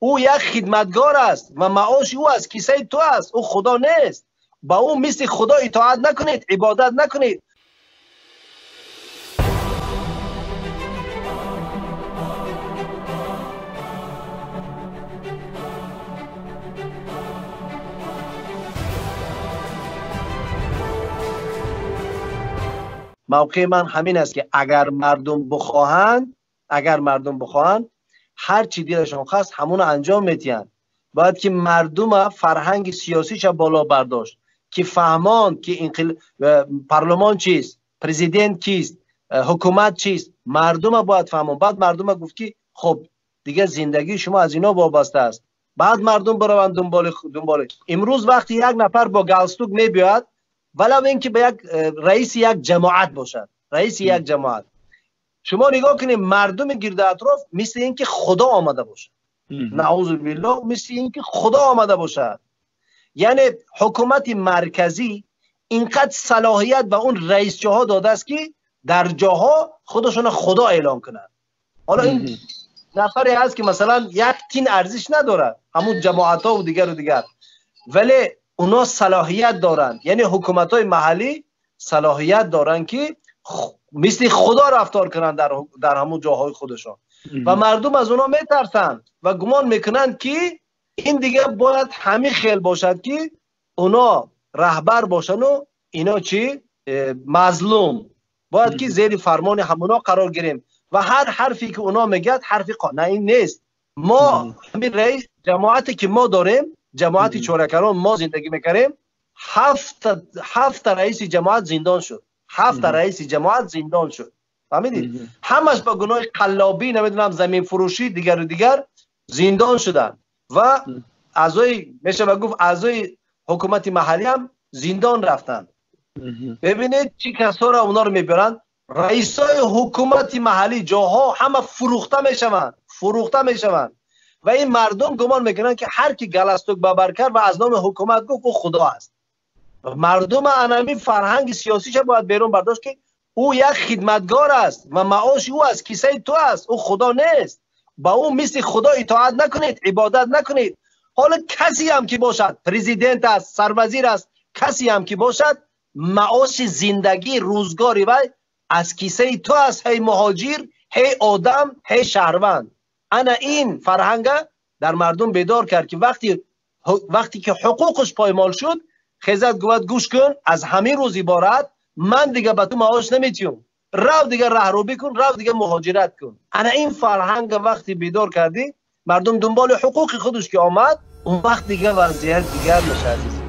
او یک خدمتگار است و معاش او از کیسه تو است، او خدا نیست. با او مثل خدا اطاعت نکنید، عبادت نکنید. موقع من همین است که اگر مردم بخواهند هر چی دلشون خواست همون انجام میدن. باید که مردم فرهنگ سیاسیش بالا برداشت که فهمان که پارلمان چیست، پرزیدنت کیست، حکومت چیست. مردم باید فهمان. بعد مردم گفت که خب دیگه زندگی شما از اینا وابسته است. بعد مردم بروند دنبال. امروز وقتی یک نفر با گالستوک میبیاد، ولو اینکه به یک رئیس یک جماعت باشد، رئیس یک جماعت، شما نگاه کنید مردم گرد اطراف مثل اینکه خدا آمده باشه. نعوذ بالله، مثل اینکه خدا آمده باشه. یعنی حکومت مرکزی اینقدر صلاحیت به اون رئیس جاها داده است که در جاها خودشون خدا اعلام کنند. حالا این نفری هست که مثلا یک تین ارزش نداره، همون جماعت ها و دیگر، ولی اونا صلاحیت دارن. یعنی حکومت های محلی صلاحیت دارن که مثل خدا رفتار کنن در همون جاهای خودشان و مردم از اونا میترسن و گمان میکنن که این دیگه باید همین خیل باشد که اونا رهبر باشن و اینا چی؟ مظلوم باید که زیر فرمان همونا قرار گیریم و هر حرفی که اونا میگد حرفی نه این نیست. ما همین رئیس جماعتی که ما داریم، جماعت چورکران ما زندگی میکردیم، هفت رئیس جماعت زندان شد. 7 رئیس جماعت زندان شد. فهمیدید؟ همش با گناه قلابی، نمیدونم زمین فروشی، دیگر زندان شدن و اعضای میشه گفت اعضای حکومت محلی هم زندان رفتن. ببینید چی کسا را اونا رو میبرن. رئیسای حکومت محلی جاها همه فروخته میشوند و این مردم گمان میکنن که هر کی گالستوک ببر کرد و از نام حکومت گفت او خدا است. مردم انمی فرهنگ سیاسیش باید بیرون برداشت که او یک خدمتگار است و معاش او از کیسه تو است، او خدا نیست. با او مثل خدا اطاعت نکنید، عبادت نکنید. حالا کسی هم که باشد، پرزیدنت است، سروزیر است، کسی هم که باشد، معاش زندگی روزگاری و از کیسه تو است، هی مهاجر، هی آدم، هی شهروند. انا این فرهنگ در مردم بیدار کرد که وقتی که حقوقش پایمال شد، خیزت گوید گوش کن، از همین روز عبارت من دیگه به تو معاش نمیتیم، رو دیگه رهروی کن، رو دیگه مهاجرت کن. انا این فرهنگ وقتی بیدار کردی، مردم دنبال حقوق خودش که آمد، اون وقت دیگه وضعیت دیگر میشه.